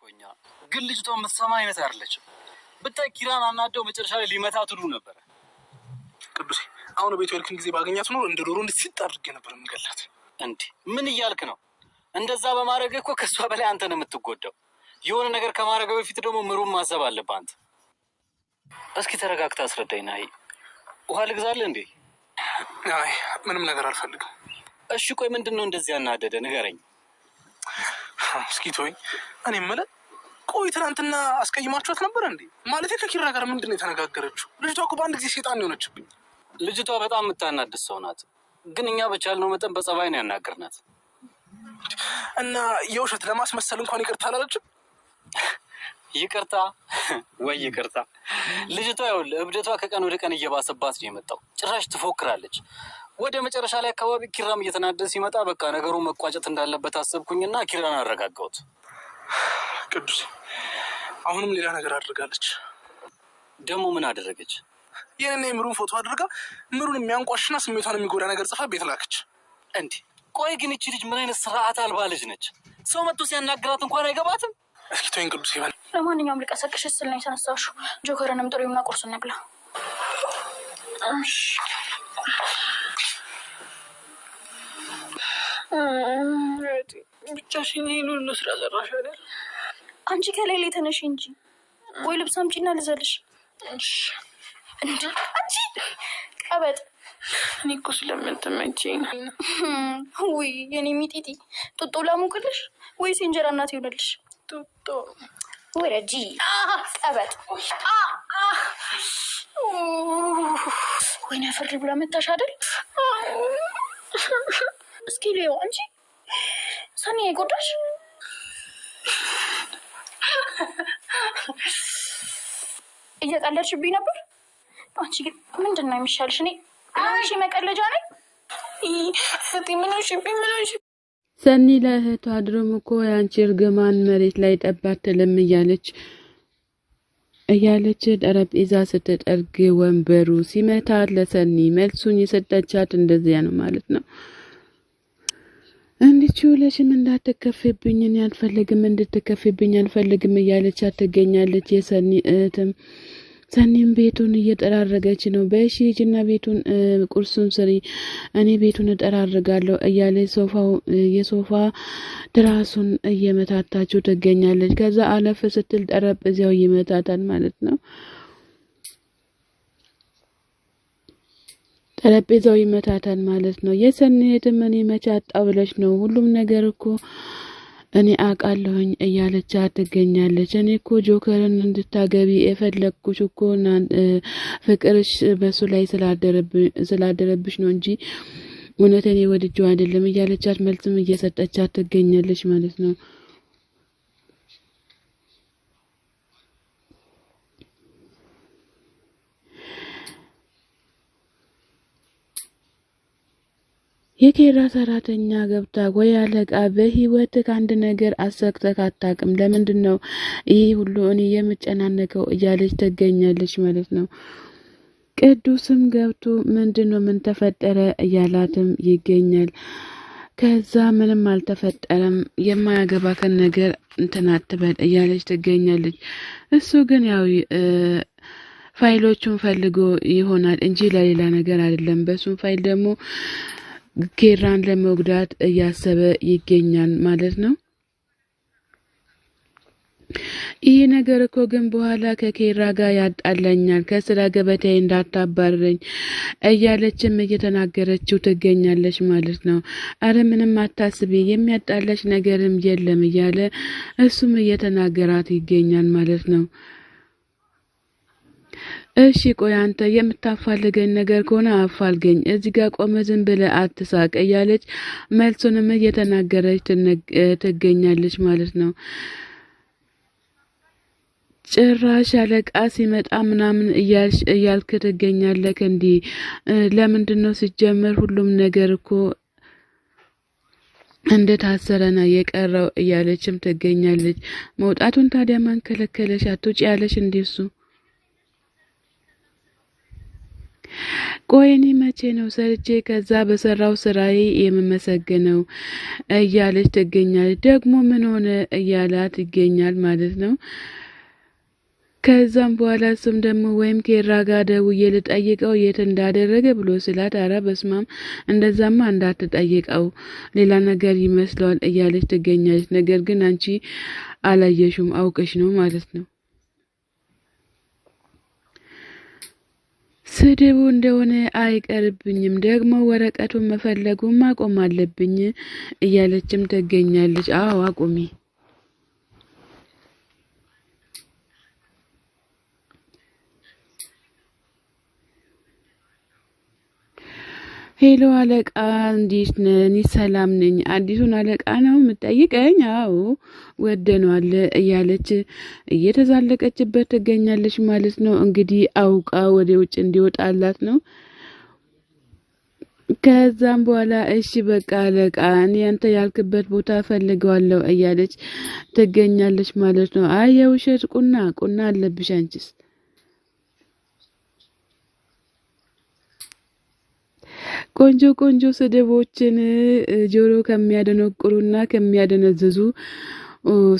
እኛ ግን ልጅቷ መሰማ አይነት አይደለችም። ብታይ ኪራን አናደው መጨረሻ ላይ ሊመታት ሁሉ ነበር። ቅዱሴ አሁን ቤት ወልክን ጊዜ ባገኛት ነው እንደ ዶሮ እንድትሲጥ አድርጌ ነበር የምገላት። እንዴ ምን እያልክ ነው? እንደዛ በማድረግ እኮ ከሷ በላይ አንተ ነው የምትጎዳው። የሆነ ነገር ከማድረግ በፊት ደግሞ ምሩን ማሰብ አለብህ አንተ። እስኪ ተረጋግተህ አስረዳኝ ናይ። ውሃ ልግዛልህ እንዴ? አይ ምንም ነገር አልፈልግም። እሺ ቆይ ምንድነው እንደዚህ ያናደደ ንገረኝ። እስኪ ተወኝ። እኔ የምልህ ቆይ ትናንትና አስቀይማችኋት ነበር እንዴ? ማለት ከኪራ ጋር ምንድነው የተነጋገረችው? ልጅቷ እኮ በአንድ ጊዜ ሴጣን የሆነችብኝ። ልጅቷ በጣም የምታናድስ ሰው ናት። ግን እኛ በቻልነው መጠን በጸባይ ነው ያናገርናት። እና የውሸት ለማስመሰል እንኳን ይቅርታ አላለችም? ይቅርታ ወይ ይቅርታ። ልጅቷ ይኸውልህ እብደቷ ከቀን ወደ ቀን እየባሰባት ነው የመጣው። ጭራሽ ትፎክራለች። ወደ መጨረሻ ላይ አካባቢ ኪራም እየተናደደ ሲመጣ በቃ ነገሩ መቋጨት እንዳለበት አሰብኩኝና ኪራን አረጋጋሁት። ቅዱስ አሁንም ሌላ ነገር አድርጋለች። ደግሞ ምን አደረገች? የኔና የምሩን ፎቶ አድርጋ ምሩን የሚያንቋሽና ስሜቷን የሚጎዳ ነገር ጽፋ ቤት ላከች። እንዴ ቆይ ግን እቺ ልጅ ምን አይነት ስርዓት አልባ ልጅ ነች? ሰው መጥቶ ሲያናግራት እንኳን አይገባትም። እስኪ ተወኝ ቅዱስ ይበል። ለማንኛውም ልቀሰቅሽ ስል ነው የተነሳሽው። ጆከርንም ጥሪውና ቁርስ እንብላ። ብቻሽን ይሄን ስራ ሰራሽ አይደል? አንቺ ከሌላ ተነሽ እንጂ ወይ ልብስ አምጪና ልዘልሽ። እንዴ አንቺ ቀበጥ! እኔ እኮ ስለምትመጪኝ። ወይ የኔ ሚጢጢ ጡጦ ላሙቅልሽ ወይስ እንጀራ እናት ይሆንልሽ? ጡጦ ወረጂ ቀበጥ! ወይኔ ፍሪ ብላ መታሽ አይደል? እስኪ ሊዮ አንቺ ሰኒ አይጎዳሽ? እየቀለድሽብኝ ነበር። አንቺ ግን ምንድን ነው የሚሻልሽ? እኔ አንቺ መቀለጃ ነኝ። ሰኒ ለእህቷ ድሮም እኮ የአንቺ እርግማን መሬት ላይ ጠባት ትልም እያለች ጠረጴዛ ስትጠርግ ወንበሩ ሲመታት ለሰኒ መልሱን የሰጠቻት እንደዚያ ነው ማለት ነው። እንዲቹ ለሽም እንዳትከፍብኝ እኔ አልፈልግም፣ እንድትከፍብኝ አልፈልግም እያለች ትገኛለች። የሰኒ እህትም ሰኒም ቤቱን እየጠራረገች ነው። በሺ ሂጂና ቤቱን ቁርሱን ስሪ፣ እኔ ቤቱን እጠራርጋለሁ እያለች የሶፋ ትራሱን እየመታታችው ትገኛለች። ከዛ አለፍ ስትል ጠረጴዛው ይመታታል ማለት ነው። ጠረጴዛው ይመታታል ማለት ነው። የሰኒ እህትም እኔ መቼ አጣው ብለሽ ነው? ሁሉም ነገር እኮ እኔ አውቃለሁኝ እያለች ትገኛለች። እኔ እኮ ጆከርን እንድታገቢ የፈለግኩሽ እኮ ፍቅርሽ በሱ ላይ ስላደረብሽ ነው እንጂ እውነት እኔ ወድጄው አይደለም እያለቻት መልስም እየሰጠቻት ትገኛለች ማለት ነው። የኬራ ሰራተኛ ገብታ ወይ አለቃ በህይወት ከአንድ ነገር አሰክተህ አታውቅም፣ ለምንድን ነው ይሄ ሁሉ እኔ የምጨናነቀው እያለች ትገኛለች ማለት ነው። ቅዱስም ገብቶ ምንድነው ምን ተፈጠረ እያላትም ይገኛል። ከዛ ምንም አልተፈጠረም የማያገባከን ነገር እንትን አትበል እያለች ትገኛለች። እሱ ግን ያው ፋይሎቹን ፈልጎ ይሆናል እንጂ ለሌላ ነገር አይደለም። በሱም ፋይል ደግሞ ኬራን ለመጉዳት እያሰበ ይገኛል ማለት ነው። ይህ ነገር እኮ ግን በኋላ ከኬራ ጋር ያጣላኛል፣ ከስራ ገበታዬ እንዳታባረረኝ እያለችም እየተናገረችው ትገኛለች ማለት ነው። አረ ምንም አታስቢ፣ የሚያጣላሽ ነገርም የለም እያለ እሱም እየተናገራት ይገኛል ማለት ነው። እሺ ቆይ አንተ የምታፋልገኝ ነገር ከሆነ አፋልገኝ፣ እዚህ ጋር ቆመ ዝም ብለህ አትሳቅ እያለች መልሱንም እየተናገረች ትገኛለች ማለት ነው። ጭራሽ አለቃ ሲመጣ ምናምን እያልክ ትገኛለህ እንዴ? ለምንድነው ሲጀመር ሁሉም ነገር እኮ እንደታሰረ ነው የቀረው እያለችም ትገኛለች። መውጣቱን ታዲያ ማን ከለከለሽ? አትውጪ ያለሽ እንደሱ ቆይ እኔ መቼ ነው ሰርቼ ከዛ በሰራው ስራዬ የምመሰገነው እያለች ትገኛለች። ደግሞ ምን ሆነ እያላት ይገኛል ማለት ነው። ከዛም በኋላ እሱም ደግሞ ወይም ኬራ ጋር ደውዬ ልጠይቀው የት እንዳደረገ ብሎ ስላት ኧረ በስማም እንደዛማ እንዳትጠይቀው ሌላ ነገር ይመስለዋል እያለች ትገኛለች። ነገር ግን አንቺ አላየሽም አውቀሽ ነው ማለት ነው። ስድቡ እንደሆነ አይቀርብኝም ደግሞ ወረቀቱን መፈለጉን ማቆም አለብኝ እያለችም ትገኛለች። አዎ አቁሚ። ሄሎ አለቃ እንዴት ነህ? ሰላም ነኝ። አዲሱን አለቃ ነው የምጠይቀኝ? አዎ ወደኗል እያለች እየተዛለቀችበት ትገኛለች ማለት ነው። እንግዲህ አውቃ ወደ ውጭ እንዲወጣላት ነው። ከዛም በኋላ እሺ በቃ አለቃ እኔ አንተ ያልክበት ቦታ ፈልገዋለሁ እያለች ትገኛለች ማለት ነው። አይ የውሸት ቁና አለብሽ አንቺስ። ቆንጆ ስድቦችን ጆሮ ከሚያደነቁሩና ከሚያደነዝዙ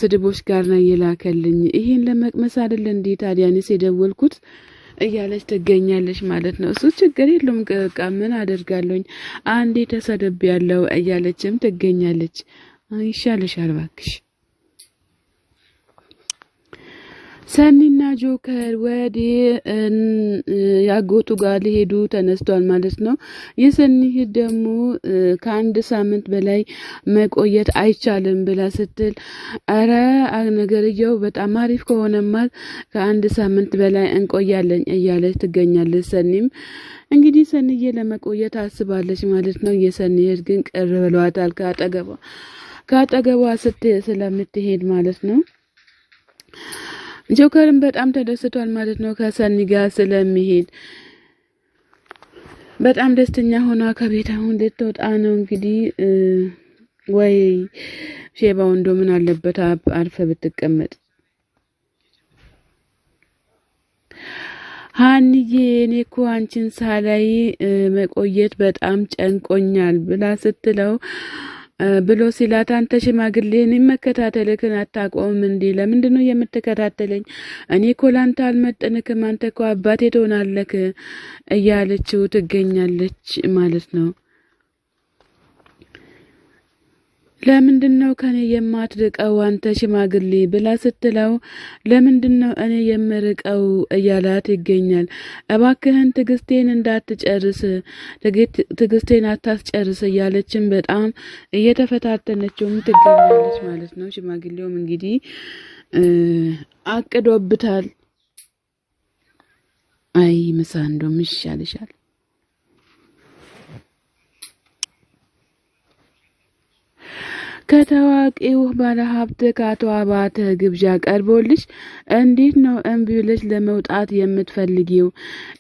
ስድቦች ጋር ነው የላከልኝ። ይሄን ለመቅመስ አይደል እንዴ ታዲያንስ የደወልኩት እያለች ትገኛለች ማለት ነው። እሱ ችግር የለውም በቃ ምን አደርጋለሁኝ አንዴ ተሰደብ ያለው እያለችም ትገኛለች። ይሻልሻል እባክሽ። ሰኒና ጆከር ወደ ያጎቱ ጋር ሊሄዱ ተነስቷል ማለት ነው። የሰኒ ደግሞ ከአንድ ሳምንት በላይ መቆየት አይቻልም ብላ ስትል አረ ነገርየው በጣም አሪፍ ከሆነማ ከአንድ ሳምንት በላይ እንቆያለን እያለች ትገኛለች። ሰኒም እንግዲህ ሰኒዬ ለመቆየት አስባለች ማለት ነው። የሰኒዬ ግን ቅር ብሏታል ከአጠገቧ ስለምትሄድ ማለት ነው። ጆከርም በጣም ተደስቷል ማለት ነው። ከሰኒ ጋር ስለሚሄድ በጣም ደስተኛ ሆና ከቤት አሁን ልትወጣ ነው። እንግዲህ ወይ ሼባው እንደው ምን አለበት አርፈ ብትቀመጥ። ሀኒዬ እኔ እኮ አንቺን ሳላይ መቆየት በጣም ጨንቆኛል ብላ ስትለው ብሎ ሲላት አንተ ሽማግሌ እኔ መከታተልክን አታቆም እንዴ? ለምንድነው የምትከታተለኝ? እኔ እኮ ላንተ አልመጠንክም፣ አንተ እኮ አባቴ ትሆናለክ እያለችው ትገኛለች ማለት ነው። ለምንድነው ከኔ የማትርቀው አንተ ሽማግሌ ብላ ስትለው ለምንድነው እኔ የምርቀው እያላት ይገኛል። እባክህን ትግስቴን እንዳትጨርስ ትግስቴን አታስጨርስ እያለችም በጣም እየተፈታተነችውም ትገኛለች ማለት ነው። ሽማግሌውም እንግዲህ አቅዶብታል። አይ ምሳ እንደውም ይሻልሻል። ከታዋቂው ባለሀብት ከአቶ አባተ ግብዣ ቀርቦልሽ እንዴት ነው እምቢ ብለሽ ለመውጣት የምትፈልጊው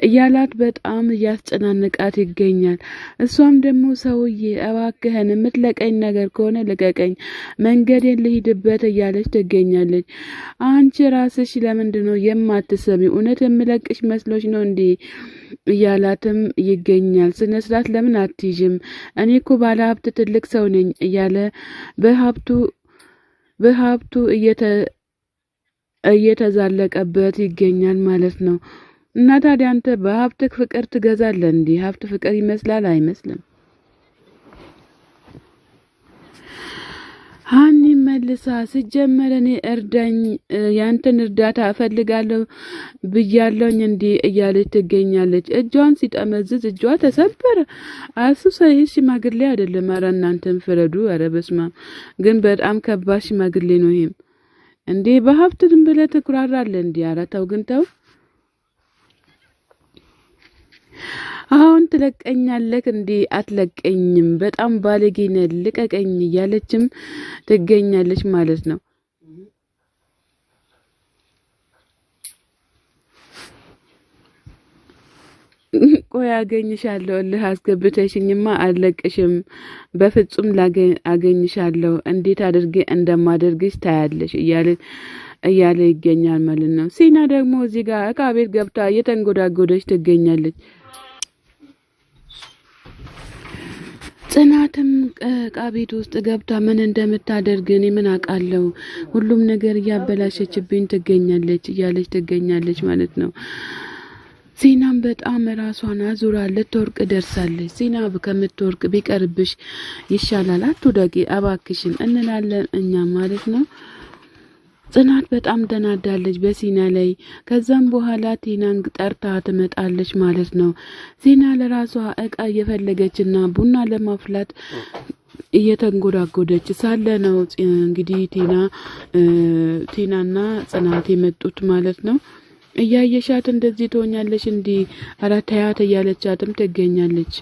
እያላት በጣም እያስጨናነቃት ይገኛል። እሷም ደግሞ ሰውዬ እባክህን የምትለቀኝ ነገር ከሆነ ልቀቀኝ፣ መንገዴን ልሂድበት እያለች ትገኛለች። አንቺ ራስሽ ለምንድነው የማትሰሚ? እውነት የምለቅሽ መስሎሽ ነው እንዴ እያላትም ይገኛል። ስነ ስርዓት ለምን አትይዥም? እኔ እኮ ባለሀብት ትልቅ ሰው ነኝ እያለ በሀብቱ እየተዛለቀበት ይገኛል ማለት ነው። እና ታዲያ አንተ በሀብት ፍቅር ትገዛለህ እንዴ? ሀብት ፍቅር ይመስላል አይመስልም? ሀኒ መልሳ ሲጀመር እኔ እርዳኝ ያንተን እርዳታ እፈልጋለሁ ብያለሁኝ እንዴ እያለች ትገኛለች። እጇን ሲጠመዝዝ እጇ ተሰበረ። አሱሳይ ሽማግሌ አይደለም። ኧረ እናንተም ፍረዱ። ኧረ በስመ አብ ግን በጣም ከባድ ሽማግሌ ነው ይሄም። እንዴ በሀብት ዝም ብለህ ትኩራራለህ እንዴ? ኧረ ተው ግን ተው። አሁን ትለቀኛለህ እንዴ? አትለቀኝም፣ በጣም ባለጌ ነህ፣ ልቀቀኝ እያለችም ትገኛለች ማለት ነው። ቆይ አገኝሻለሁ፣ እልህ አስገብተሽኝማ አልለቅሽም፣ በፍጹም አገኝሻለሁ፣ እንዴት አድርጌ እንደማደርግሽ ታያለሽ እያለ ይገኛል ማለት ነው። ሲና ደግሞ እዚህ ጋር እቃ ቤት ገብታ እየተንጎዳጎደች ትገኛለች። ጽናትም ዕቃ ቤት ውስጥ ገብታ ምን እንደምታደርግ እኔ ምን አውቃለሁ፣ ሁሉም ነገር እያበላሸችብኝ ትገኛለች እያለች ትገኛለች ማለት ነው። ዜናም በጣም ራሷን አዙራ ልትወርቅ ደርሳለች። ዜና ከምትወርቅ ቢቀርብሽ ይሻላል፣ አትውደቂ እባክሽን እንላለን እኛም ማለት ነው። ጽናት በጣም ተናዳለች በሲና ላይ። ከዛም በኋላ ቲናን ጠርታ ትመጣለች ማለት ነው። ዜና ለራሷ ዕቃ እየፈለገችና ቡና ለማፍላት እየተንጎዳጎደች ሳለ ነው እንግዲህ ቲናና ጽናት የመጡት ማለት ነው። እያየሻት እንደዚህ ትሆኛለሽ እንዲ አራታያት እያለቻትም ትገኛለች።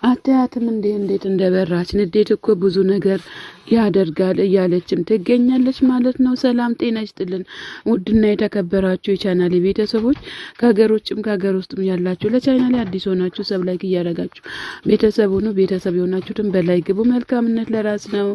አታያትም እንዴት እንደበራች። ንዴት እኮ ብዙ ነገር ያደርጋል እያለችም ትገኛለች ማለት ነው። ሰላም ጤና ይስጥልን ውድና የተከበራችሁ የቻናሌ ቤተሰቦች ከሀገር ውጭም ከሀገር ውስጥም ያላችሁ ለቻናሌ አዲስ ሆናችሁ ሰብ ላይክ እያደረጋችሁ ቤተሰብ ሆኑ። ቤተሰብ የሆናችሁትን በላይ ግቡ። መልካምነት ለራስ ነው።